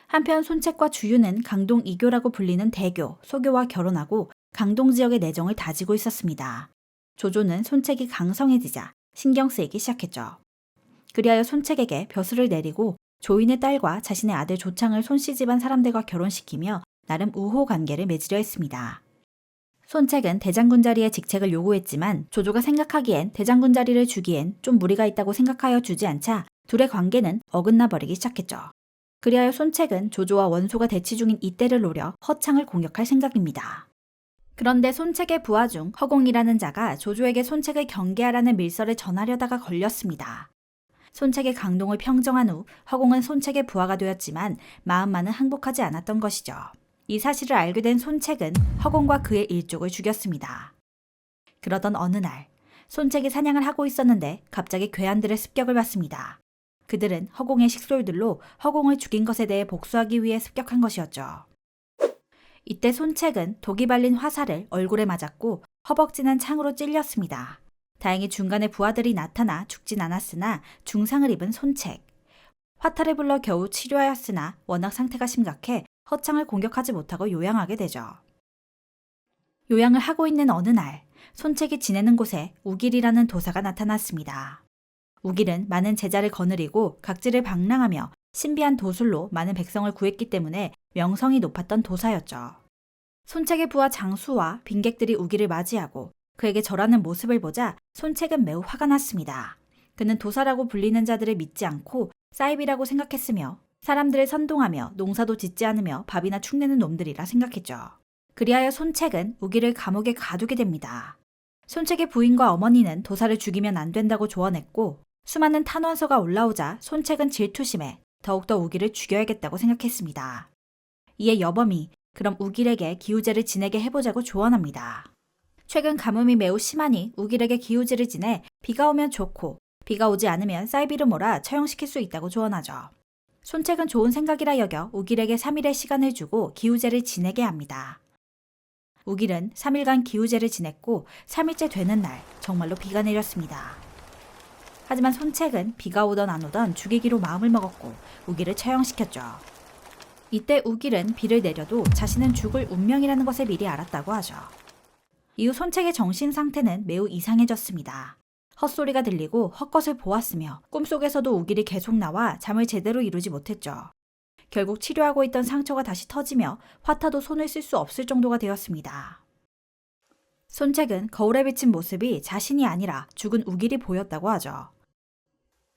한편 손책과 주유는 강동 이교라고 불리는 대교, 소교와 결혼하고 강동 지역의 내정을 다지고 있었습니다. 조조는 손책이 강성해지자 신경 쓰이기 시작했죠. 그리하여 손책에게 벼슬을 내리고 조인의 딸과 자신의 아들 조창을 손씨 집안 사람들과 결혼시키며 나름 우호 관계를 맺으려 했습니다. 손책은 대장군 자리의 직책을 요구했지만 조조가 생각하기엔 대장군 자리를 주기엔 좀 무리가 있다고 생각하여 주지 않자 둘의 관계는 어긋나 버리기 시작했죠. 그리하여 손책은 조조와 원소가 대치 중인 이때를 노려 허창을 공격할 생각입니다. 그런데 손책의 부하 중 허공이라는 자가 조조에게 손책을 경계하라는 밀서를 전하려다가 걸렸습니다. 손책의 강동을 평정한 후 허공은 손책의 부하가 되었지만 마음만은 항복하지 않았던 것이죠. 이 사실을 알게 된 손책은 허공과 그의 일족을 죽였습니다. 그러던 어느 날 손책이 사냥을 하고 있었는데 갑자기 괴한들의 습격을 받습니다. 그들은 허공의 식솔들로 허공을 죽인 것에 대해 복수하기 위해 습격한 것이었죠. 이때 손책은 독이 발린 화살을 얼굴에 맞았고 허벅지는 창으로 찔렸습니다. 다행히 중간에 부하들이 나타나 죽진 않았으나 중상을 입은 손책. 화탈을 불러 겨우 치료하였으나 워낙 상태가 심각해 허창을 공격하지 못하고 요양하게 되죠. 요양을 하고 있는 어느 날 손책이 지내는 곳에 우길이라는 도사가 나타났습니다. 우길은 많은 제자를 거느리고 각지를 방랑하며 신비한 도술로 많은 백성을 구했기 때문에 명성이 높았던 도사였죠. 손책의 부하 장수와 빈객들이 우길을 맞이하고 그에게 절하는 모습을 보자 손책은 매우 화가 났습니다. 그는 도사라고 불리는 자들을 믿지 않고 사입이라고 생각했으며 사람들을 선동하며 농사도 짓지 않으며 밥이나 축내는 놈들이라 생각했죠. 그리하여 손책은 우길을 감옥에 가두게 됩니다. 손책의 부인과 어머니는 도사를 죽이면 안 된다고 조언했고 수많은 탄원서가 올라오자 손책은 질투심에 더욱더 우길을 죽여야겠다고 생각했습니다. 이에 여범이 그럼 우길에게 기우제를 지내게 해보자고 조언합니다. 최근 가뭄이 매우 심하니 우길에게 기우제를 지내 비가 오면 좋고 비가 오지 않으면 사이비를 몰아 처형시킬 수 있다고 조언하죠. 손책은 좋은 생각이라 여겨 우길에게 3일의 시간을 주고 기우제를 지내게 합니다. 우길은 3일간 기우제를 지냈고 3일째 되는 날 정말로 비가 내렸습니다. 하지만 손책은 비가 오던 안 오던 죽이기로 마음을 먹었고 우길을 처형시켰죠. 이때 우길은 비를 내려도 자신은 죽을 운명이라는 것을 미리 알았다고 하죠. 이후 손책의 정신 상태는 매우 이상해졌습니다. 헛소리가 들리고 헛것을 보았으며 꿈속에서도 우길이 계속 나와 잠을 제대로 이루지 못했죠. 결국 치료하고 있던 상처가 다시 터지며 화타도 손을 쓸 수 없을 정도가 되었습니다. 손책은 거울에 비친 모습이 자신이 아니라 죽은 우길이 보였다고 하죠.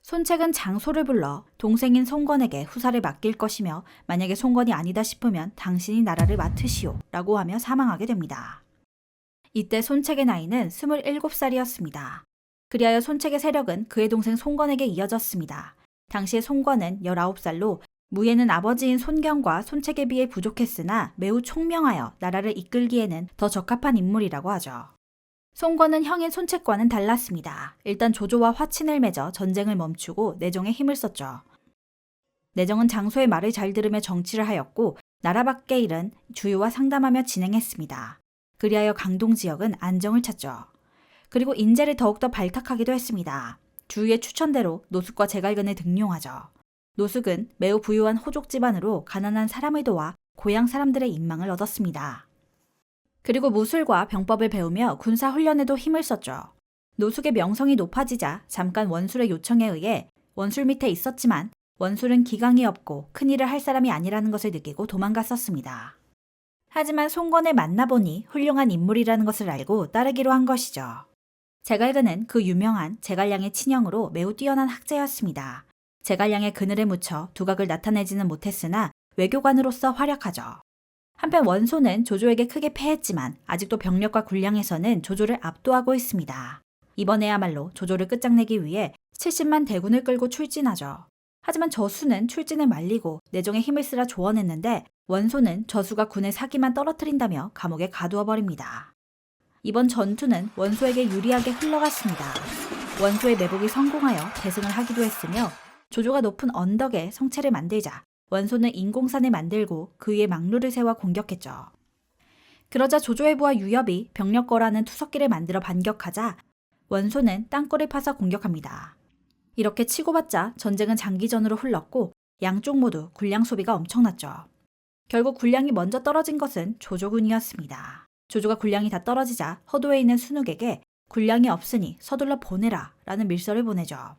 손책은 장소를 불러 동생인 송건에게 후사를 맡길 것이며 만약에 송건이 아니다 싶으면 당신이 나라를 맡으시오 라고 하며 사망하게 됩니다. 이때 손책의 나이는 27살이었습니다. 그리하여 손책의 세력은 그의 동생 송건에게 이어졌습니다. 당시에 송건은 19살로 무예는 아버지인 손경과 손책에 비해 부족했으나 매우 총명하여 나라를 이끌기에는 더 적합한 인물이라고 하죠. 송건은 형인 손책과는 달랐습니다. 일단 조조와 화친을 맺어 전쟁을 멈추고 내정에 힘을 썼죠. 내정은 장소의 말을 잘 들으며 정치를 하였고 나라 밖의 일은 주유와 상담하며 진행했습니다. 그리하여 강동 지역은 안정을 찾죠. 그리고 인재를 더욱더 발탁하기도 했습니다. 주유의 추천대로 노숙과 제갈근을 등용하죠. 노숙은 매우 부유한 호족 집안으로 가난한 사람을 도와 고향 사람들의 인망을 얻었습니다. 그리고 무술과 병법을 배우며 군사 훈련에도 힘을 썼죠. 노숙의 명성이 높아지자 잠깐 원술의 요청에 의해 원술 밑에 있었지만 원술은 기강이 없고 큰일을 할 사람이 아니라는 것을 느끼고 도망갔었습니다. 하지만 송건을 만나보니 훌륭한 인물이라는 것을 알고 따르기로 한 것이죠. 제갈근은 그 유명한 제갈량의 친형으로 매우 뛰어난 학자였습니다. 제갈량의 그늘에 묻혀 두각을 나타내지는 못했으나 외교관으로서 활약하죠. 한편 원소는 조조에게 크게 패했지만 아직도 병력과 군량에서는 조조를 압도하고 있습니다. 이번에야말로 조조를 끝장내기 위해 70만 대군을 끌고 출진하죠. 하지만 저수는 출진을 말리고 내정에 힘을 쓰라 조언했는데 원소는 저수가 군의 사기만 떨어뜨린다며 감옥에 가두어 버립니다. 이번 전투는 원소에게 유리하게 흘러갔습니다. 원소의 매복이 성공하여 대승을 하기도 했으며 조조가 높은 언덕에 성체를 만들자 원소는 인공산을 만들고 그 위에 망루를 세워 공격했죠. 그러자 조조의 부하 유엽이 병력거라는 투석기를 만들어 반격하자 원소는 땅굴을 파서 공격합니다. 이렇게 치고받자 전쟁은 장기전으로 흘렀고 양쪽 모두 군량 소비가 엄청났죠. 결국 군량이 먼저 떨어진 것은 조조군이었습니다. 조조가 군량이 다 떨어지자 허도에 있는 순욱에게 군량이 없으니 서둘러 보내라 라는 밀서를 보내죠.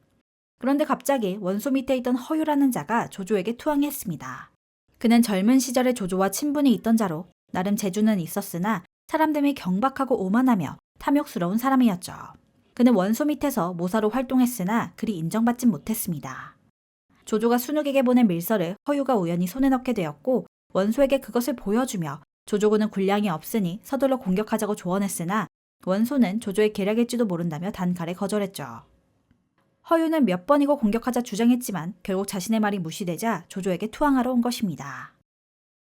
그런데 갑자기 원소 밑에 있던 허유라는 자가 조조에게 투항했습니다. 그는 젊은 시절에 조조와 친분이 있던 자로 나름 재주는 있었으나 사람들이 경박하고 오만하며 탐욕스러운 사람이었죠. 그는 원소 밑에서 모사로 활동했으나 그리 인정받진 못했습니다. 조조가 순욱에게 보낸 밀서를 허유가 우연히 손에 넣게 되었고 원소에게 그것을 보여주며 조조군은 군량이 없으니 서둘러 공격하자고 조언했으나 원소는 조조의 계략일지도 모른다며 단칼에 거절했죠. 허유는 몇 번이고 공격하자 주장했지만 결국 자신의 말이 무시되자 조조에게 투항하러 온 것입니다.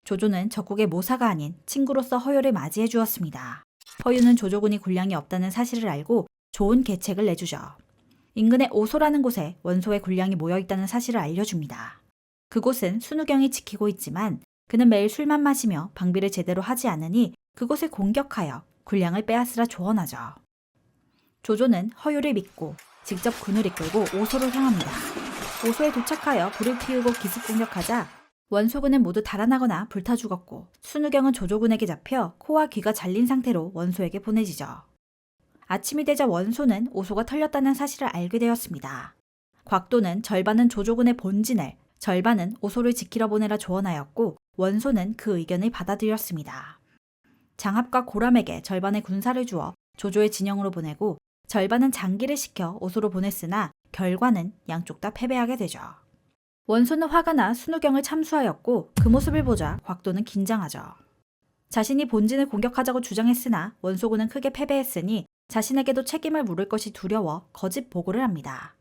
조조는 적국의 모사가 아닌 친구로서 허유를 맞이해 주었습니다. 허유는 조조군이 군량이 없다는 사실을 알고 좋은 계책을 내주죠. 인근의 오소라는 곳에 원소의 군량이 모여있다는 사실을 알려줍니다. 그곳은 순우경이 지키고 있지만 그는 매일 술만 마시며 방비를 제대로 하지 않으니 그곳을 공격하여 군량을 빼앗으라 조언하죠. 조조는 허유를 믿고 직접 군을 이끌고 오소로 향합니다. 오소에 도착하여 불을 피우고 기습 공격하자 원소군은 모두 달아나거나 불타 죽었고 순우경은 조조군에게 잡혀 코와 귀가 잘린 상태로 원소에게 보내지죠. 아침이 되자 원소는 오소가 털렸다는 사실을 알게 되었습니다. 곽도는 절반은 조조군의 본진을, 절반은 오소를 지키러 보내라 조언하였고 원소는 그 의견을 받아들였습니다. 장합과 고람에게 절반의 군사를 주어 조조의 진영으로 보내고 절반은 장기를 시켜 오소로 보냈으나 결과는 양쪽 다 패배하게 되죠. 원소는 화가 나 순우경을 참수하였고 그 모습을 보자 곽도는 긴장하죠. 자신이 본진을 공격하자고 주장했으나 원소군은 크게 패배했으니 자신에게도 책임을 물을 것이 두려워 거짓 보고를 합니다.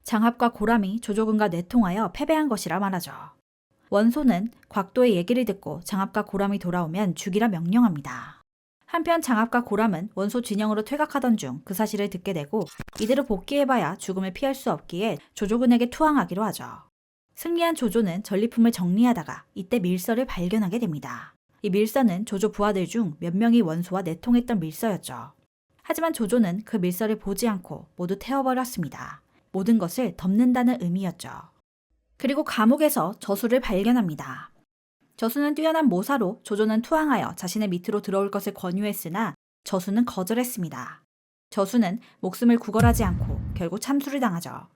장합과 고람이 조조군과 내통하여 패배한 것이라 말하죠. 원소는 곽도의 얘기를 듣고 장합과 고람이 돌아오면 죽이라 명령합니다. 한편 장합과 고람은 원소 진영으로 퇴각하던 중 그 사실을 듣게 되고 이대로 복귀해봐야 죽음을 피할 수 없기에 조조군에게 투항하기로 하죠. 승리한 조조는 전리품을 정리하다가 이때 밀서를 발견하게 됩니다. 이 밀서는 조조 부하들 중 몇 명이 원소와 내통했던 밀서였죠. 하지만 조조는 그 밀서를 보지 않고 모두 태워버렸습니다. 모든 것을 덮는다는 의미였죠. 그리고 감옥에서 저수를 발견합니다. 저수는 뛰어난 모사로 조조는 투항하여 자신의 밑으로 들어올 것을 권유했으나 저수는 거절했습니다. 저수는 목숨을 구걸하지 않고 결국 참수를 당하죠.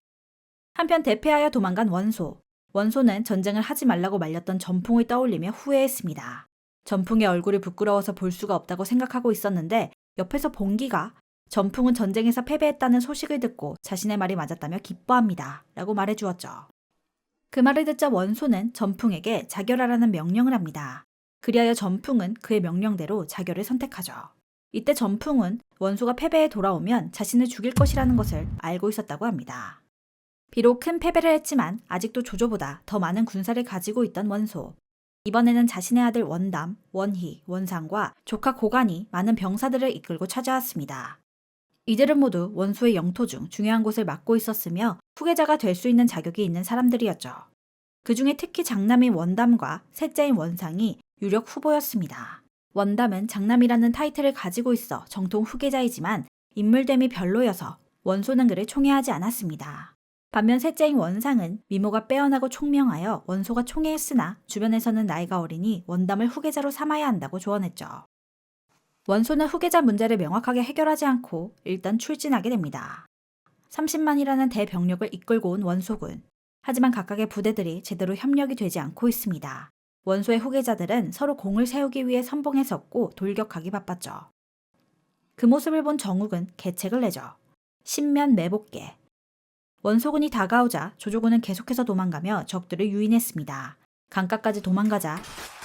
한편 대패하여 도망간 원소. 원소는 전쟁을 하지 말라고 말렸던 전풍을 떠올리며 후회했습니다. 전풍의 얼굴을 부끄러워서 볼 수가 없다고 생각하고 있었는데 옆에서 봉기가 전풍은 전쟁에서 패배했다는 소식을 듣고 자신의 말이 맞았다며 기뻐합니다. 라고 말해주었죠. 그 말을 듣자 원소는 전풍에게 자결하라는 명령을 합니다. 그리하여 전풍은 그의 명령대로 자결을 선택하죠. 이때 전풍은 원소가 패배해 돌아오면 자신을 죽일 것이라는 것을 알고 있었다고 합니다. 비록 큰 패배를 했지만 아직도 조조보다 더 많은 군사를 가지고 있던 원소. 이번에는 자신의 아들 원담, 원희, 원상과 조카 고간이 많은 병사들을 이끌고 찾아왔습니다. 이들은 모두 원소의 영토 중 중요한 곳을 맡고 있었으며 후계자가 될 수 있는 자격이 있는 사람들이었죠. 그 중에 특히 장남인 원담과 셋째인 원상이 유력 후보였습니다. 원담은 장남이라는 타이틀을 가지고 있어 정통 후계자이지만 인물됨이 별로여서 원소는 그를 총애하지 않았습니다. 반면 셋째인 원상은 미모가 빼어나고 총명하여 원소가 총애했으나 주변에서는 나이가 어리니 원담을 후계자로 삼아야 한다고 조언했죠. 원소는 후계자 문제를 명확하게 해결하지 않고 일단 출진하게 됩니다. 30만이라는 대병력을 이끌고 온 원소군. 하지만 각각의 부대들이 제대로 협력이 되지 않고 있습니다. 원소의 후계자들은 서로 공을 세우기 위해 선봉에 섰고 돌격하기 바빴죠. 그 모습을 본 정욱은 계책을 내죠. 신면 매복계. 원소군이 다가오자 조조군은 계속해서 도망가며 적들을 유인했습니다. 강가까지 도망가자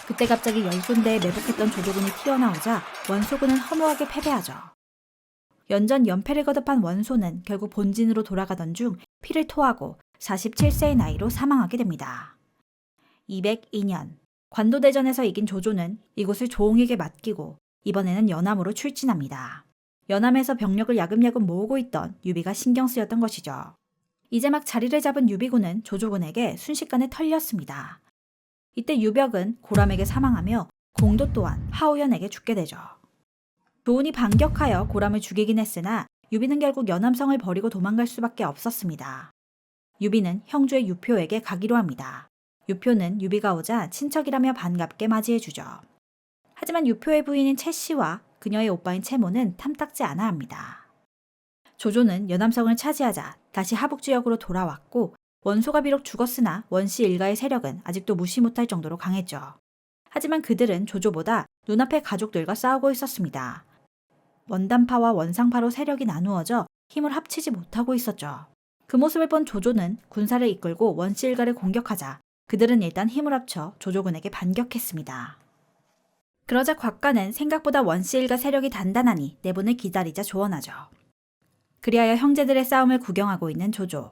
그때 갑자기 10군데에 매복했던 조조군이 튀어나오자 원소군은 허무하게 패배하죠. 연전 연패를 거듭한 원소는 결국 본진으로 돌아가던 중 피를 토하고 47세의 나이로 사망하게 됩니다. 202년 관도대전에서 이긴 조조는 이곳을 조옹에게 맡기고 이번에는 연암으로 출진합니다. 연암에서 병력을 야금야금 모으고 있던 유비가 신경 쓰였던 것이죠. 이제 막 자리를 잡은 유비군은 조조군에게 순식간에 털렸습니다. 이때 유벽은 고람에게 사망하며 공도 또한 하우연에게 죽게 되죠. 조은이 반격하여 고람을 죽이긴 했으나 유비는 결국 연암성을 버리고 도망갈 수밖에 없었습니다. 유비는 형주의 유표에게 가기로 합니다. 유표는 유비가 오자 친척이라며 반갑게 맞이해주죠. 하지만 유표의 부인인 채 씨와 그녀의 오빠인 채모는 탐탁지 않아 합니다. 조조는 연암성을 차지하자 다시 하북 지역으로 돌아왔고 원소가 비록 죽었으나 원씨 일가의 세력은 아직도 무시 못할 정도로 강했죠. 하지만 그들은 조조보다 눈앞의 가족들과 싸우고 있었습니다. 원담파와 원상파로 세력이 나누어져 힘을 합치지 못하고 있었죠. 그 모습을 본 조조는 군사를 이끌고 원씨 일가를 공격하자 그들은 일단 힘을 합쳐 조조군에게 반격했습니다. 그러자 곽가는 생각보다 원씨 일가 세력이 단단하니 내분을 기다리자 조언하죠. 그리하여 형제들의 싸움을 구경하고 있는 조조.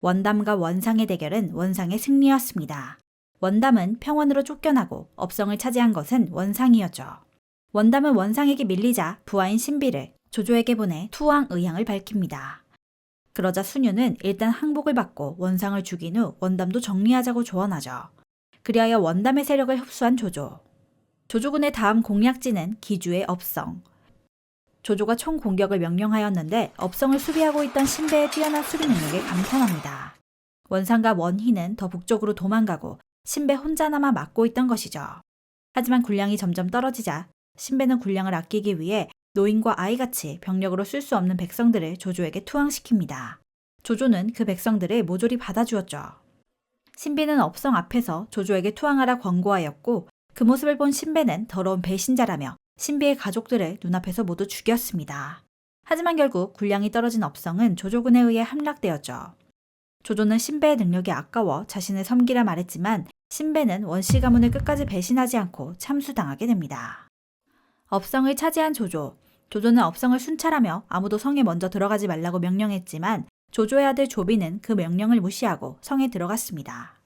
원담과 원상의 대결은 원상의 승리였습니다. 원담은 평원으로 쫓겨나고 업성을 차지한 것은 원상이었죠. 원담은 원상에게 밀리자 부하인 신비를 조조에게 보내 투왕 의향을 밝힙니다. 그러자 순유는 일단 항복을 받고 원상을 죽인 후 원담도 정리하자고 조언하죠. 그리하여 원담의 세력을 흡수한 조조. 조조군의 다음 공략지는 기주의 업성. 조조가 총 공격을 명령하였는데 업성을 수비하고 있던 신배의 뛰어난 수비 능력에 감탄합니다. 원상과 원희는 더 북쪽으로 도망가고 신배 혼자 남아 막고 있던 것이죠. 하지만 군량이 점점 떨어지자 신배는 군량을 아끼기 위해 노인과 아이같이 병력으로 쓸 수 없는 백성들을 조조에게 투항시킵니다. 조조는 그 백성들을 모조리 받아주었죠. 신비는 업성 앞에서 조조에게 투항하라 권고하였고 그 모습을 본 신배는 더러운 배신자라며 신비의 가족들을 눈앞에서 모두 죽였습니다. 하지만 결국 군량이 떨어진 업성은 조조군에 의해 함락되었죠. 조조는 신배의 능력이 아까워 자신을 섬기라 말했지만 신배는 원씨 가문을 끝까지 배신하지 않고 참수당하게 됩니다. 업성을 차지한 조조. 조조는 업성을 순찰하며 아무도 성에 먼저 들어가지 말라고 명령했지만 조조의 아들 조비는 그 명령을 무시하고 성에 들어갔습니다.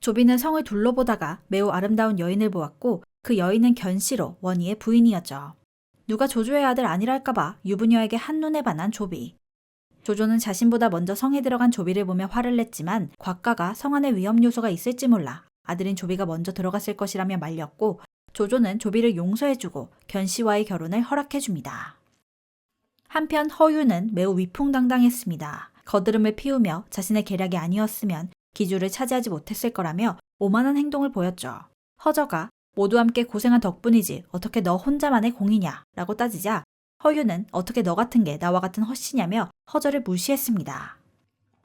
조비는 성을 둘러보다가 매우 아름다운 여인을 보았고 그 여인은 견씨로 원희의 부인이었죠. 누가 조조의 아들 아니랄까봐 유부녀에게 한눈에 반한 조비. 조조는 자신보다 먼저 성에 들어간 조비를 보며 화를 냈지만 곽가가 성 안에 위험 요소가 있을지 몰라 아들인 조비가 먼저 들어갔을 것이라며 말렸고 조조는 조비를 용서해주고 견씨와의 결혼을 허락해줍니다. 한편 허유는 매우 위풍당당했습니다. 거드름을 피우며 자신의 계략이 아니었으면 기주를 차지하지 못했을 거라며 오만한 행동을 보였죠. 허저가 모두 함께 고생한 덕분이지 어떻게 너 혼자만의 공이냐 라고 따지자 허유는 어떻게 너 같은 게 나와 같은 헛씨냐며 허저를 무시했습니다.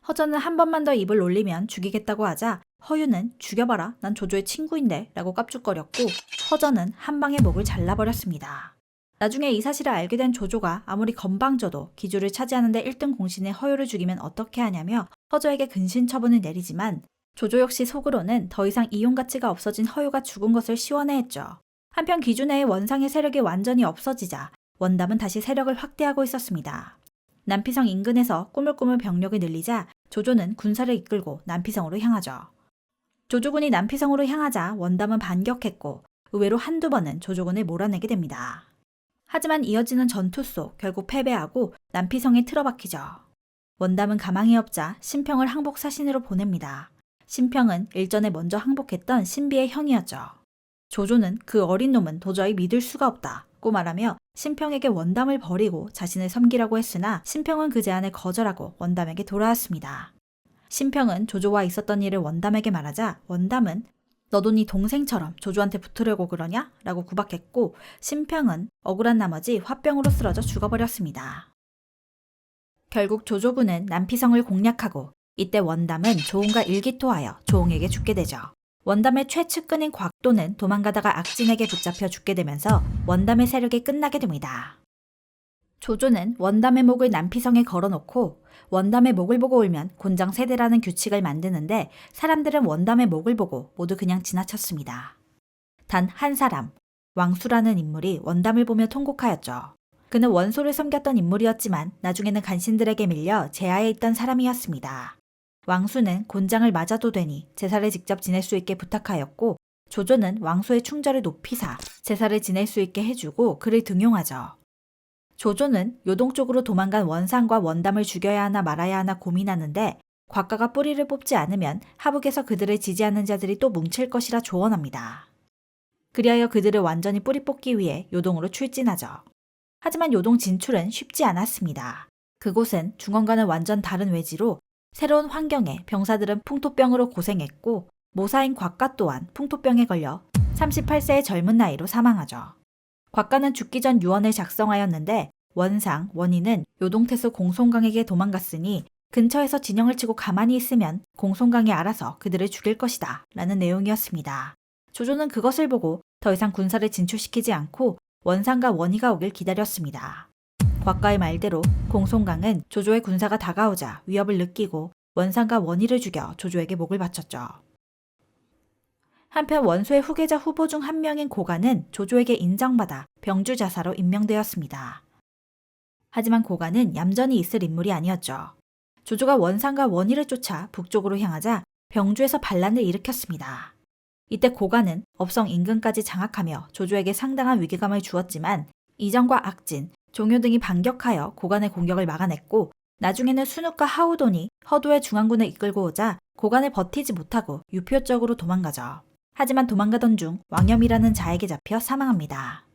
허저는 한 번만 더 입을 올리면 죽이겠다고 하자 허유는 죽여봐라 난 조조의 친구인데 라고 깝죽거렸고 허저는 한 방에 목을 잘라버렸습니다. 나중에 이 사실을 알게 된 조조가 아무리 건방져도 기주를 차지하는데 1등 공신의 허유를 죽이면 어떻게 하냐며 허저에게 근신 처분을 내리지만 조조 역시 속으로는 더 이상 이용 가치가 없어진 허유가 죽은 것을 시원해했죠. 한편 기주 내의 원상의 세력이 완전히 없어지자 원담은 다시 세력을 확대하고 있었습니다. 남피성 인근에서 꾸물꾸물 병력을 늘리자 조조는 군사를 이끌고 남피성으로 향하죠. 조조군이 남피성으로 향하자 원담은 반격했고 의외로 한두 번은 조조군을 몰아내게 됩니다. 하지만 이어지는 전투 속 결국 패배하고 남피성에 틀어박히죠. 원담은 가망이 없자 신평을 항복 사신으로 보냅니다. 신평은 일전에 먼저 항복했던 신비의 형이었죠. 조조는 그 어린 놈은 도저히 믿을 수가 없다고 말하며 신평에게 원담을 버리고 자신을 섬기라고 했으나 신평은 그 제안을 거절하고 원담에게 돌아왔습니다. 신평은 조조와 있었던 일을 원담에게 말하자 원담은 너도 네 동생처럼 조조한테 붙으려고 그러냐? 라고 구박했고 신평은 억울한 나머지 화병으로 쓰러져 죽어버렸습니다. 결국 조조군은 남피성을 공략하고 이때 원담은 조홍과 일기토하여 조홍에게 죽게 되죠. 원담의 최측근인 곽도는 도망가다가 악진에게 붙잡혀 죽게 되면서 원담의 세력이 끝나게 됩니다. 조조는 원담의 목을 남피성에 걸어놓고 원담의 목을 보고 울면 곤장 세대라는 규칙을 만드는데 사람들은 원담의 목을 보고 모두 그냥 지나쳤습니다. 단 한 사람, 왕수라는 인물이 원담을 보며 통곡하였죠. 그는 원소를 섬겼던 인물이었지만 나중에는 간신들에게 밀려 제하에 있던 사람이었습니다. 왕수는 곤장을 맞아도 되니 제사를 직접 지낼 수 있게 부탁하였고 조조는 왕수의 충절을 높이사 제사를 지낼 수 있게 해주고 그를 등용하죠. 조조는 요동 쪽으로 도망간 원상과 원담을 죽여야 하나 말아야 하나 고민하는데 곽가가 뿌리를 뽑지 않으면 하북에서 그들을 지지하는 자들이 또 뭉칠 것이라 조언합니다. 그리하여 그들을 완전히 뿌리 뽑기 위해 요동으로 출진하죠. 하지만 요동 진출은 쉽지 않았습니다. 그곳은 중원과는 완전 다른 외지로 새로운 환경에 병사들은 풍토병으로 고생했고 모사인 곽가 또한 풍토병에 걸려 38세의 젊은 나이로 사망하죠. 곽가는 죽기 전 유언을 작성하였는데 원상, 원인은 요동태수 공손강에게 도망갔으니 근처에서 진영을 치고 가만히 있으면 공손강이 알아서 그들을 죽일 것이다 라는 내용이었습니다. 조조는 그것을 보고 더 이상 군사를 진출시키지 않고 원상과 원희가 오길 기다렸습니다. 곽가의 말대로 공손강은 조조의 군사가 다가오자 위협을 느끼고 원상과 원희를 죽여 조조에게 목을 바쳤죠. 한편 원소의 후계자 후보 중 한 명인 고가는 조조에게 인정받아 병주자사로 임명되었습니다. 하지만 고가는 얌전히 있을 인물이 아니었죠. 조조가 원상과 원희를 쫓아 북쪽으로 향하자 병주에서 반란을 일으켰습니다. 이때 고가는 업성 인근까지 장악하며 조조에게 상당한 위기감을 주었지만 이정과 악진, 종효 등이 반격하여 고간의 공격을 막아냈고 나중에는 순욱과 하우돈이 허도의 중앙군을 이끌고 오자 고간을 버티지 못하고 유표 쪽으로 도망가죠. 하지만 도망가던 중 왕염이라는 자에게 잡혀 사망합니다.